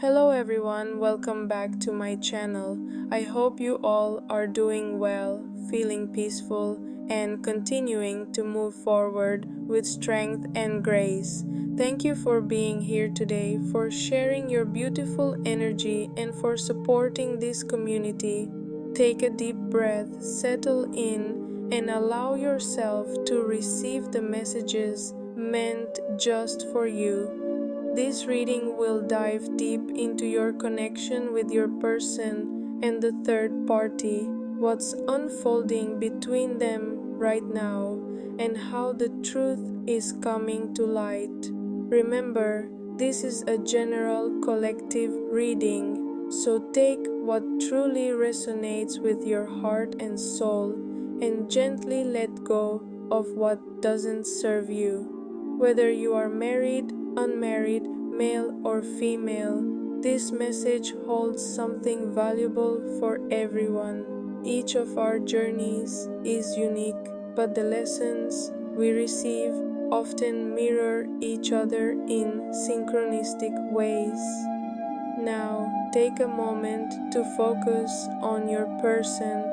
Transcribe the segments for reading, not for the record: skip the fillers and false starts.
Hello everyone, welcome back to my channel. I hope you all are doing well, feeling peaceful, and continuing to move forward with strength and grace. Thank you for being here today, for sharing your beautiful energy, and for supporting this community. Take a deep breath, settle in, and allow yourself to receive the messages meant just for you. This reading will dive deep into your connection with your person and the third party, what's unfolding between them right now, and how the truth is coming to light. Remember, this is a general collective reading, so take what truly resonates with your heart and soul and gently let go of what doesn't serve you. Whether you are married, unmarried, male or female, this message holds something valuable for everyone. Each of our journeys is unique, but the lessons we receive often mirror each other in synchronistic ways. Now, take a moment to focus on your person.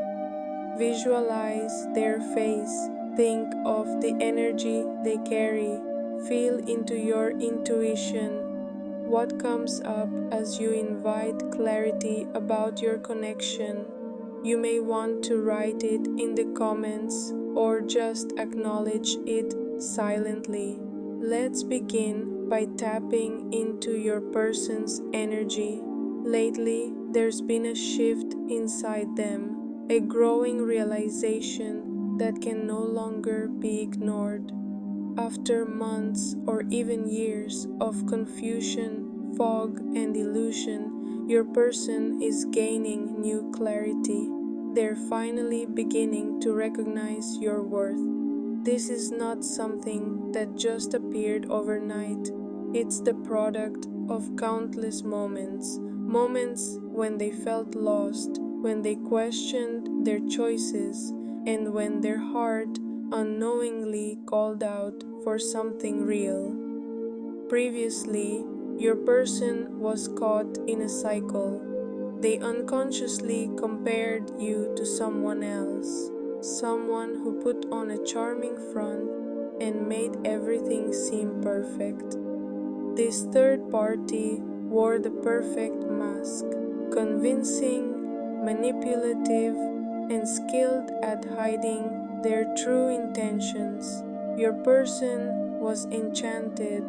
Visualize their face. Think of the energy they carry. Feel into your intuition. What comes up as you invite clarity about your connection? You may want to write it in the comments or just acknowledge it silently. Let's begin by tapping into your person's energy. Lately, there's been a shift inside them, a growing realization that can no longer be ignored. After months or even years of confusion, fog, and illusion, your person is gaining new clarity. They're finally beginning to recognize your worth. This is not something that just appeared overnight. It's the product of countless moments. Moments when they felt lost, when they questioned their choices, and when their heart unknowingly called out for something real. Previously, your person was caught in a cycle. They unconsciously compared you to someone else, someone who put on a charming front and made everything seem perfect. This third party wore the perfect mask, convincing, manipulative, and skilled at hiding their true intentions. Your person was enchanted,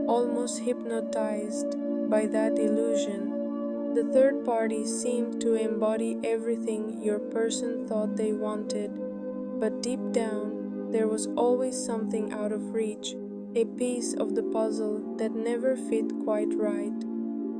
almost hypnotized by that illusion. The third party seemed to embody everything your person thought they wanted, but deep down, there was always something out of reach, a piece of the puzzle that never fit quite right.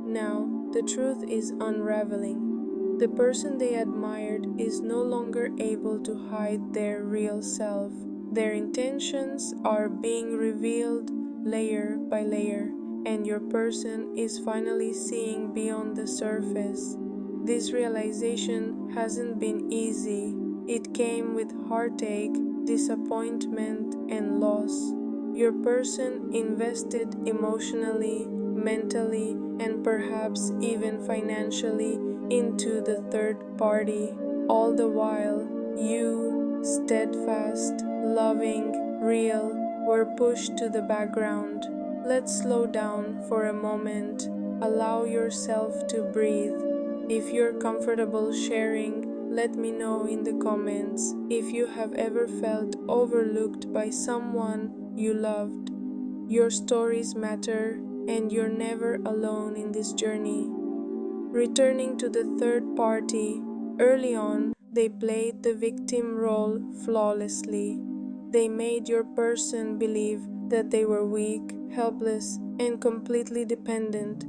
Now, the truth is unraveling. The person they admired is no longer able to hide their real self. Their intentions are being revealed layer by layer, and your person is finally seeing beyond the surface. This realization hasn't been easy. It came with heartache, disappointment, and loss. Your person invested emotionally, mentally, and perhaps even financially into the third party. All the while, you, steadfast, loving, real, were pushed to the background. Let's slow down for a moment. Allow yourself to breathe. If you're comfortable sharing, let me know in the comments if you have ever felt overlooked by someone you loved. Your stories matter, and you're never alone in this journey. Returning to the third party, early on, they played the victim role flawlessly. They made your person believe that they were weak, helpless, and completely dependent.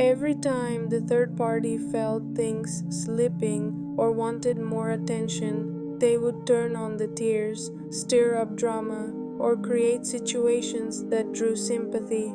Every time the third party felt things slipping or wanted more attention, they would turn on the tears, stir up drama, or create situations that drew sympathy.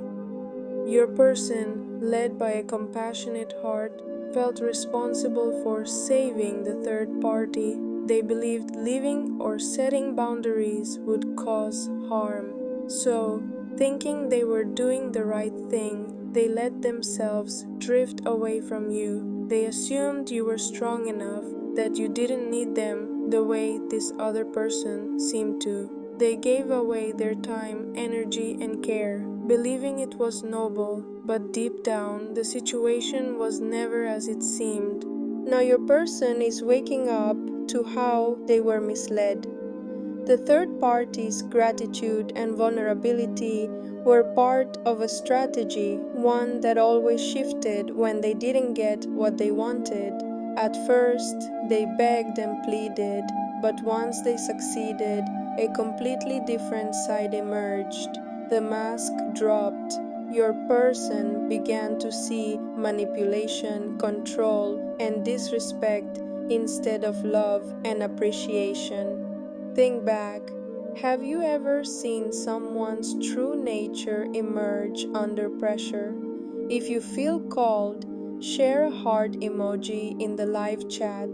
Your person, led by a compassionate heart, felt responsible for saving the third party. They believed leaving or setting boundaries would cause harm. So, thinking they were doing the right thing, They let themselves drift away from you. They assumed you were strong enough, that you didn't need them the way this other person seemed to. They gave away their time, energy, and care, believing it was noble, but deep down, the situation was never as it seemed. Now your person is waking up to how they were misled. The third party's gratitude and vulnerability were part of a strategy, one that always shifted when they didn't get what they wanted. At first, they begged and pleaded, but once they succeeded, a completely different side emerged. The mask dropped. Your person began to see manipulation, control, and disrespect instead of love and appreciation. Think back. Have you ever seen someone's true nature emerge under pressure? If you feel called, share a heart emoji in the live chat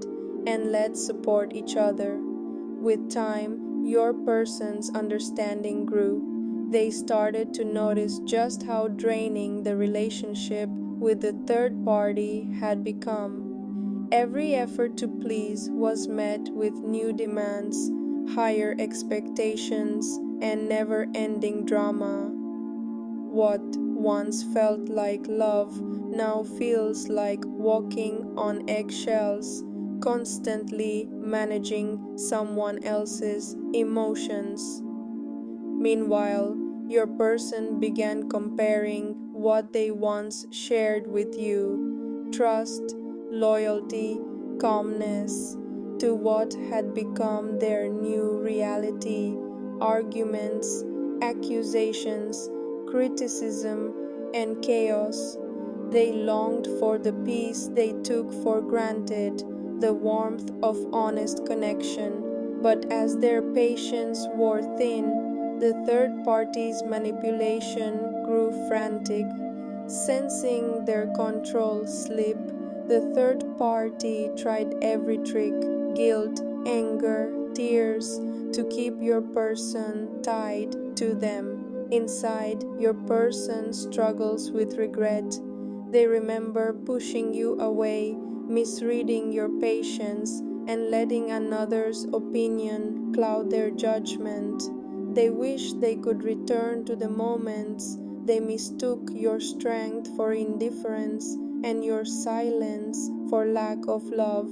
and let's support each other. With time, your person's understanding grew. They started to notice just how draining the relationship with the third party had become. Every effort to please was met with new demands, higher expectations, and never-ending drama. What once felt like love now feels like walking on eggshells, constantly managing someone else's emotions. Meanwhile, your person began comparing what they once shared with you, trust, loyalty, calmness, to what had become their new reality, arguments, accusations, criticism, and chaos. They longed for the peace they took for granted, the warmth of honest connection. But as their patience wore thin, the third party's manipulation grew frantic. Sensing their control slip, the third party tried every trick, guilt, anger, tears, to keep your person tied to them. Inside, your person struggles with regret. They remember pushing you away, misreading your patience, and letting another's opinion cloud their judgment. They wish they could return to the moments they mistook your strength for indifference and your silence for lack of love.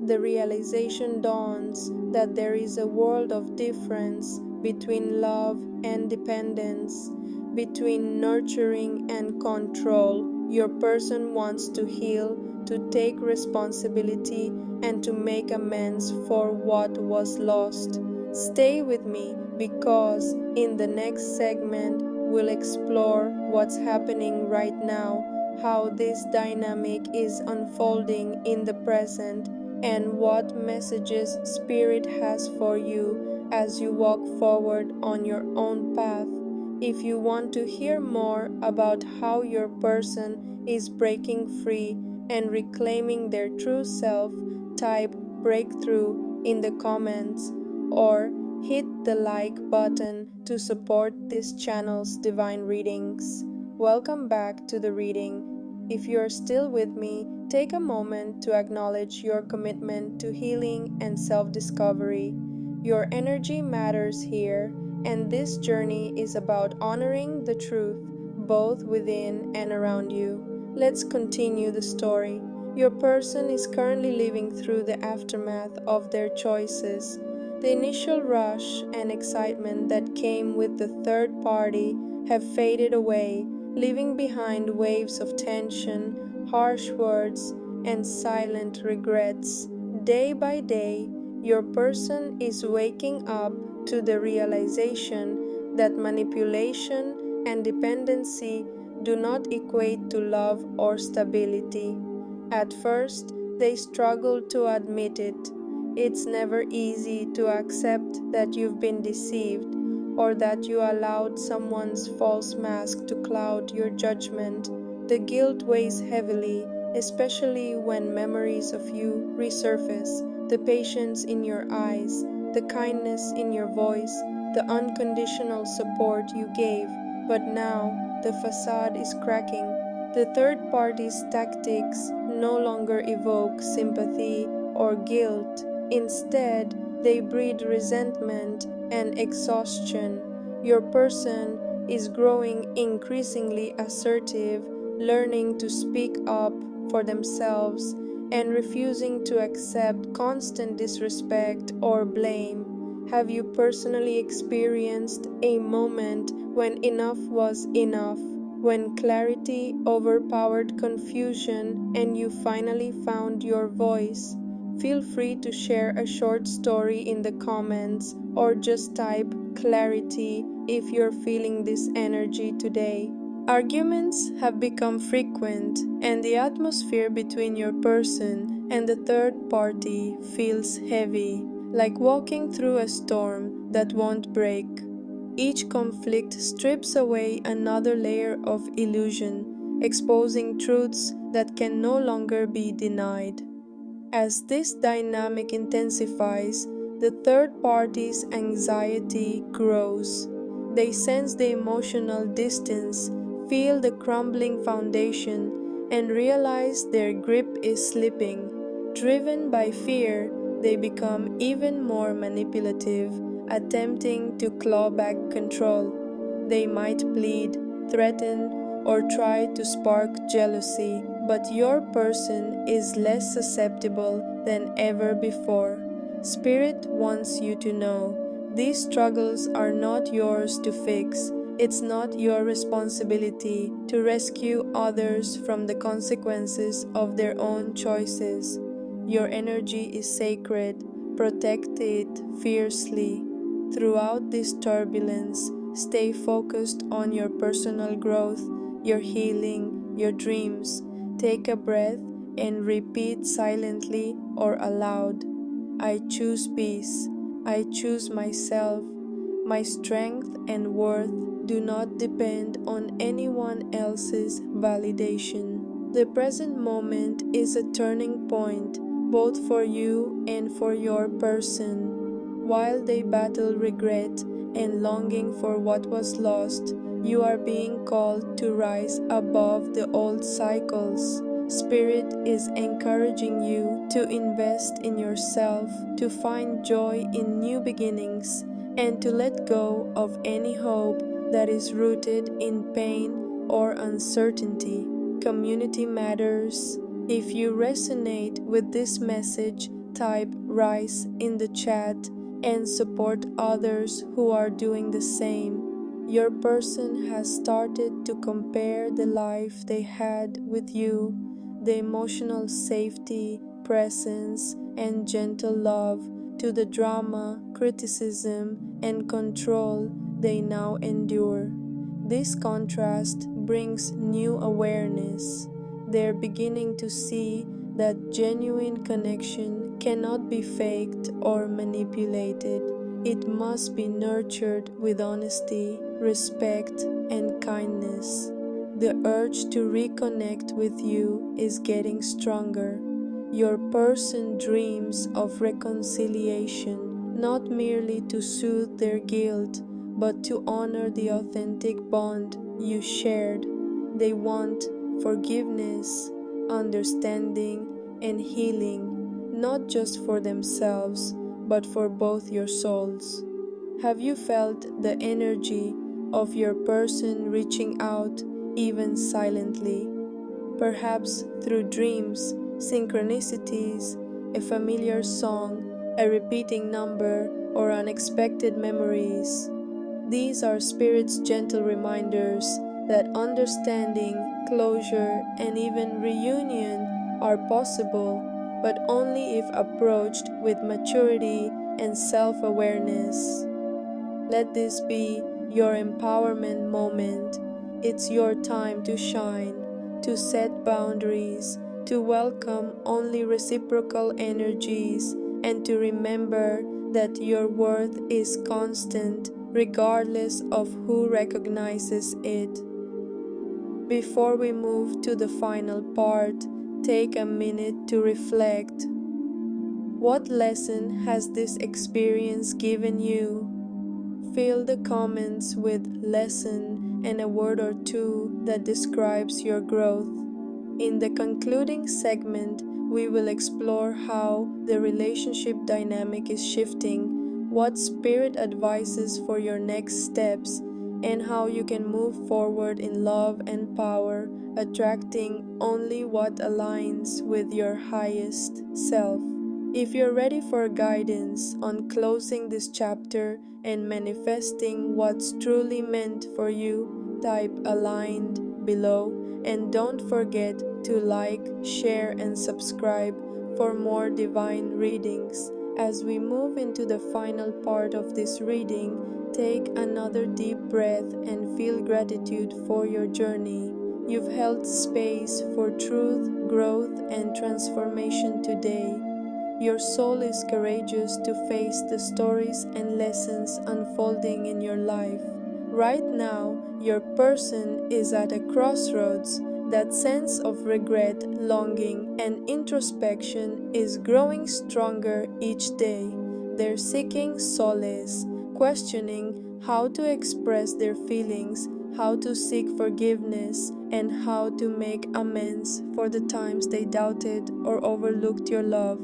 The realization dawns that there is a world of difference between love and dependence, between nurturing and control. Your person wants to heal, to take responsibility, and to make amends for what was lost. Stay with me because in the next segment, we'll explore what's happening right now, how this dynamic is unfolding in the present, and what messages Spirit has for you as you walk forward on your own path. If you want to hear more about how your person is breaking free and reclaiming their true self, type breakthrough in the comments or hit the like button to support this channel's divine readings. Welcome back to the reading. If you are still with me, take a moment to acknowledge your commitment to healing and self-discovery. Your energy matters here, and this journey is about honoring the truth both within and around you. Let's continue the story. Your person is currently living through the aftermath of their choices. The initial rush and excitement that came with the third party have faded away, leaving behind waves of tension, harsh words, and silent regrets. Day by day, your person is waking up to the realization that manipulation and dependency do not equate to love or stability. At first, they struggle to admit it. It's never easy to accept that you've been deceived or that you allowed someone's false mask to cloud your judgment. The guilt weighs heavily, especially when memories of you resurface. The patience in your eyes, the kindness in your voice, the unconditional support you gave. But now, the facade is cracking. The third party's tactics no longer evoke sympathy or guilt. Instead, they breed resentment and exhaustion. Your person is growing increasingly assertive, learning to speak up for themselves, and refusing to accept constant disrespect or blame. Have you personally experienced a moment when enough was enough? When clarity overpowered confusion and you finally found your voice? Feel free to share a short story in the comments or just type clarity if you're feeling this energy today. Arguments have become frequent, and the atmosphere between your person and the third party feels heavy, like walking through a storm that won't break. Each conflict strips away another layer of illusion, exposing truths that can no longer be denied. As this dynamic intensifies, the third party's anxiety grows. They sense the emotional distance, feel the crumbling foundation, and realize their grip is slipping. Driven by fear, they become even more manipulative, attempting to claw back control. They might plead, threaten, or try to spark jealousy, but your person is less susceptible than ever before. Spirit wants you to know these struggles are not yours to fix. It's not your responsibility to rescue others from the consequences of their own choices. Your energy is sacred. Protect it fiercely. Throughout this turbulence, stay focused on your personal growth, your healing, your dreams. Take a breath and repeat silently or aloud. I choose peace. I choose myself. My strength and worth do not depend on anyone else's validation. The present moment is a turning point both for you and for your person. While they battle regret and longing for what was lost, you are being called to rise above the old cycles. Spirit is encouraging you to invest in yourself, to find joy in new beginnings, and to let go of any hope that is rooted in pain or uncertainty. Community matters. If you resonate with this message, type "Rise" in the chat and support others who are doing the same. Your person has started to compare the life they had with you, the emotional safety, presence, and gentle love, to the drama, criticism, and control they now endure. This contrast brings new awareness. They're beginning to see that genuine connection cannot be faked or manipulated. It must be nurtured with honesty, respect, and kindness. The urge to reconnect with you is getting stronger. Your person dreams of reconciliation, not merely to soothe their guilt, but to honor the authentic bond you shared. They want forgiveness, understanding, and healing, not just for themselves, but for both your souls. Have you felt the energy of your person reaching out, even silently? Perhaps through dreams, synchronicities, a familiar song, a repeating number, or unexpected memories. These are Spirit's gentle reminders that understanding, closure, and even reunion are possible, but only if approached with maturity and self-awareness. Let this be your empowerment moment. It's your time to shine, to set boundaries, to welcome only reciprocal energies, and to remember that your worth is constant regardless of who recognizes it. Before we move to the final part, take a minute to reflect. What lesson has this experience given you? Fill the comments with lesson and a word or two that describes your growth. In the concluding segment, we will explore how the relationship dynamic is shifting, what spirit advises for your next steps, and how you can move forward in love and power, attracting only what aligns with your highest self. If you're ready for guidance on closing this chapter and manifesting what's truly meant for you, type aligned below, and don't forget to like, share, and subscribe for more divine readings. As we move into the final part of this reading, take another deep breath and feel gratitude for your journey. You've held space for truth, growth, and transformation today. Your soul is courageous to face the stories and lessons unfolding in your life. Right now, your person is at a crossroads. That sense of regret, longing, and introspection is growing stronger each day. They're seeking solace, questioning how to express their feelings, how to seek forgiveness, and how to make amends for the times they doubted or overlooked your love.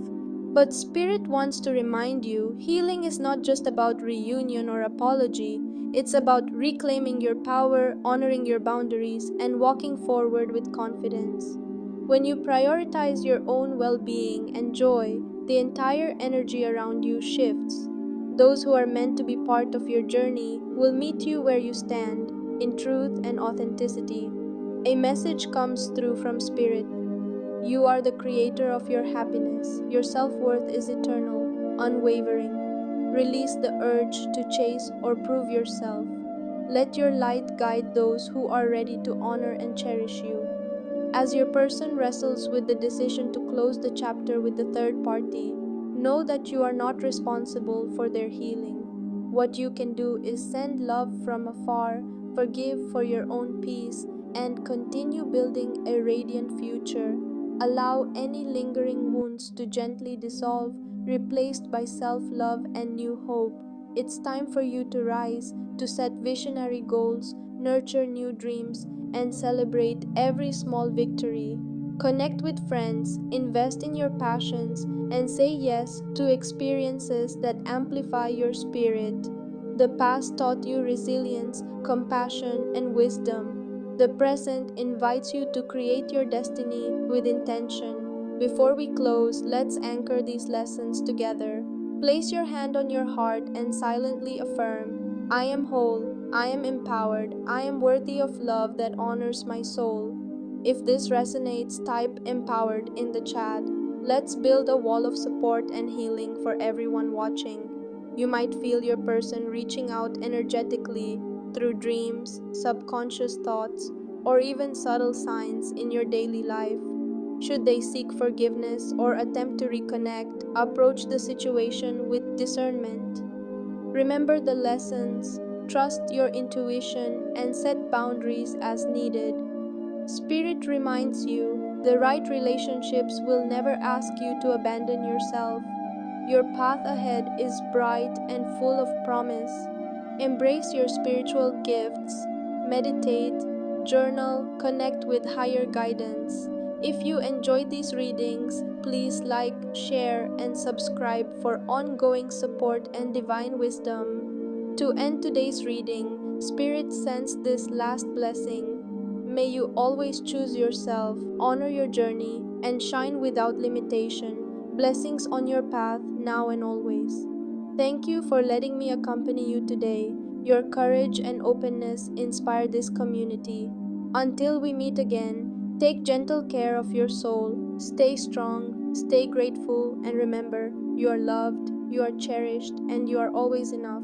But Spirit wants to remind you healing is not just about reunion or apology, it's about reclaiming your power, honoring your boundaries, and walking forward with confidence. When you prioritize your own well being and joy, the entire energy around you shifts. Those who are meant to be part of your journey will meet you where you stand, in truth and authenticity. A message comes through from Spirit. You are the creator of your happiness. Your self-worth is eternal, unwavering. Release the urge to chase or prove yourself. Let your light guide those who are ready to honor and cherish you. As your person wrestles with the decision to close the chapter with the third party, know that you are not responsible for their healing. What you can do is send love from afar, forgive for your own peace, and continue building a radiant future. Allow any lingering wounds to gently dissolve, replaced by self love and new hope. It's time for you to rise, to set visionary goals, nurture new dreams, and celebrate every small victory. Connect with friends, invest in your passions, and say yes to experiences that amplify your spirit. The past taught you resilience, compassion, and wisdom. The present invites you to create your destiny with intention. Before we close, let's anchor these lessons together. Place your hand on your heart and silently affirm, I am whole, I am empowered, I am worthy of love that honors my soul. If this resonates, type empowered in the chat. Let's build a wall of support and healing for everyone watching. You might feel your person reaching out energetically through dreams, subconscious thoughts, or even subtle signs in your daily life. Should they seek forgiveness or attempt to reconnect, approach the situation with discernment. Remember the lessons, trust your intuition, and set boundaries as needed. Spirit reminds you the right relationships will never ask you to abandon yourself. Your path ahead is bright and full of promise. Embrace your spiritual gifts, meditate, journal, connect with higher guidance. If you enjoyed these readings, please like, share, and subscribe for ongoing support and divine wisdom. To end today's reading, Spirit sends this last blessing. May you always choose yourself, honor your journey, and shine without limitation. Blessings on your path now and always. Thank you for letting me accompany you today. Your courage and openness inspire this community. Until we meet again, take gentle care of your soul. Stay strong, stay grateful, and remember, you are loved, you are cherished, and you are always enough.